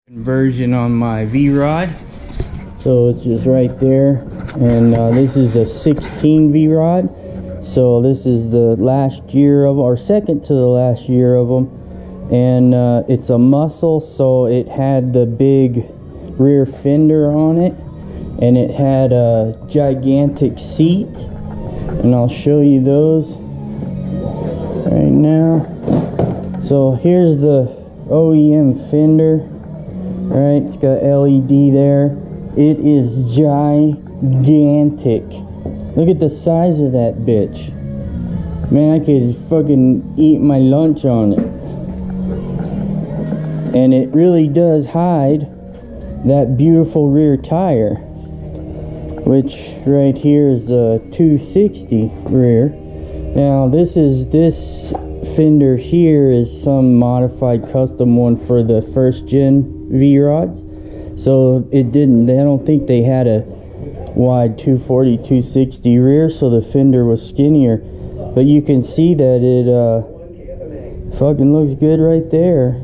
Conversion on my V-Rod. So it's just right there, and this is a 16 V-Rod. So this is the last year of, or second to the last year of them, and it's a muscle, so it had the big rear fender on it, and it had a gigantic seat, and I'll show you those right now. So here's the OEM fender. Right, it's got LED there. It is gigantic. Look at the size of that bitch. Man, I could fucking eat my lunch on it. And it really does hide that beautiful rear tire, which right here is a 260 rear. Now this fender here is some modified custom one for the first gen V-Rods. So I don't think they had a wide 240 260 rear, so the fender was skinnier, but you can see that it fucking looks good right there.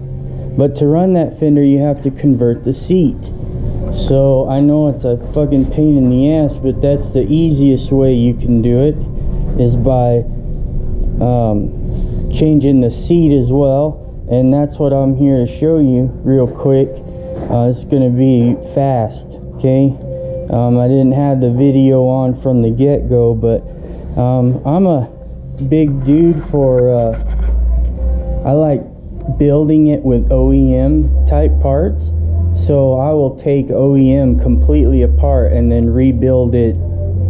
But to run that fender you have to convert the seat. So I know it's a fucking pain in the ass, but that's the easiest way you can do it, is by changing the seat as well. And that's what I'm here to show you real quick. It's gonna be fast, okay? I didn't have the video on from the get-go, but I'm a big dude for I like building it with OEM type parts. So I will take OEM completely apart and then rebuild it,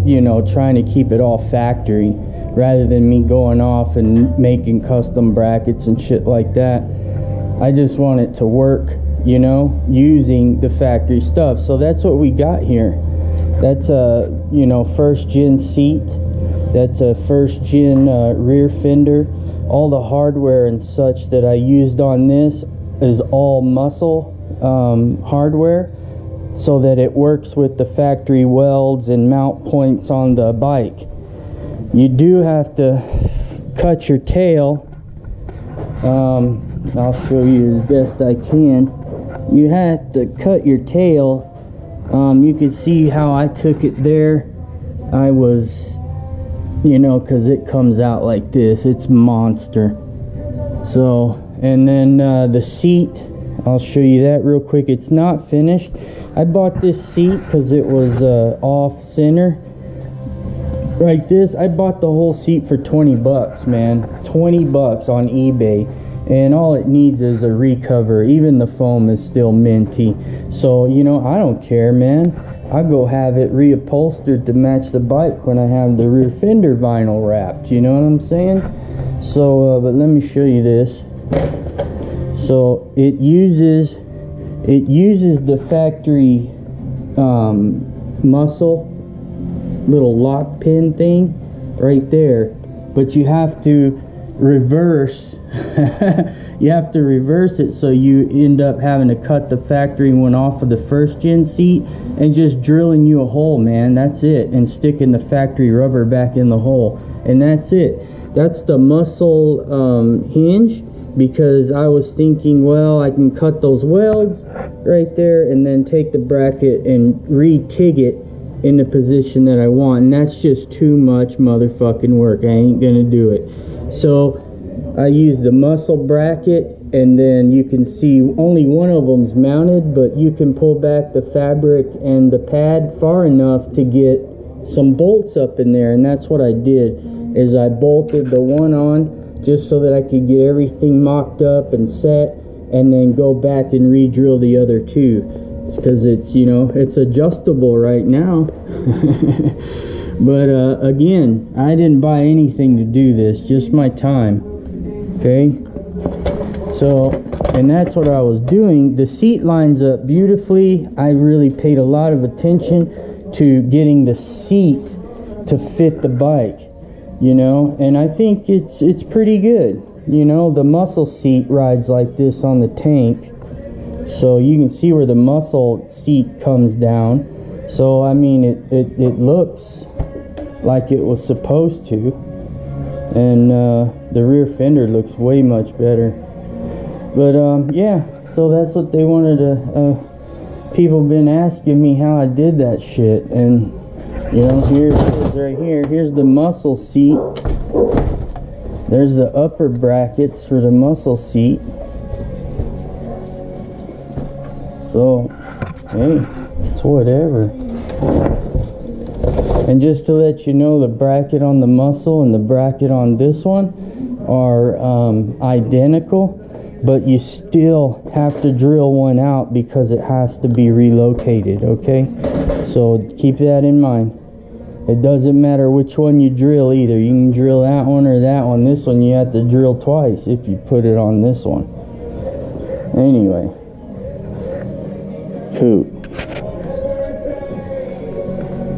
you know, trying to keep it all factory, rather than me going off and making custom brackets and shit like that. I just want it to work, you know, using the factory stuff. So that's what we got here. That's a, you know, first gen seat. That's a first gen rear fender. All the hardware and such that I used on this is all muscle hardware, so that it works with the factory welds and mount points on the bike. You do have to cut your tail. I'll show you as best I can. You have to cut your tail. You can see how I took it there. I was, you know, because it comes out like this. It's monster. So, and then the seat, I'll show you that real quick. It's not finished. I bought this seat because it was off center. Like this, I bought the whole seat for 20 bucks, man. 20 bucks on eBay. And all it needs is a recover. Even the foam is still minty. So, you know, I don't care, man. I go have it reupholstered to match the bike when I have the rear fender vinyl wrapped. You know what I'm saying? So, but let me show you this. So it uses the factory muscle little lock pin thing right there, but you have to reverse you have to reverse it, so you end up having to cut the factory one off of the first gen seat and just drilling you a hole, man. That's it, and sticking the factory rubber back in the hole, and that's it. That's the muscle hinge, because I was thinking, well, I can cut those welds right there and then take the bracket and re-tig it in the position that I want, and that's just too much motherfucking work. I ain't gonna do it. So I use the muscle bracket, and then you can see only one of them's mounted, but you can pull back the fabric and the pad far enough to get some bolts up in there, and that's what I did. Is I bolted the one on just so that I could get everything mocked up and set, and then go back and re-drill the other two, because it's, you know, it's adjustable right now. But again, I didn't buy anything to do this, just my time. Okay, so, and that's what I was doing. The seat lines up beautifully. I really paid a lot of attention to getting the seat to fit the bike, you know, and I think it's pretty good. You know, the muscle seat rides like this on the tank, so you can see where the muscle seat comes down. So I mean, it looks like it was supposed to, and the rear fender looks way much better. But yeah, So that's what they wanted to, people been asking me how I did that shit. And, you know, here it is right here. Here's the muscle seat. There's the upper brackets for the muscle seat. So, hey, it's whatever. And just to let you know, the bracket on the muscle and the bracket on this one are identical, but you still have to drill one out because it has to be relocated, okay? So keep that in mind. It doesn't matter which one you drill either. You can drill that one or that one. This one you have to drill twice if you put it on this one. Anyway. Cool.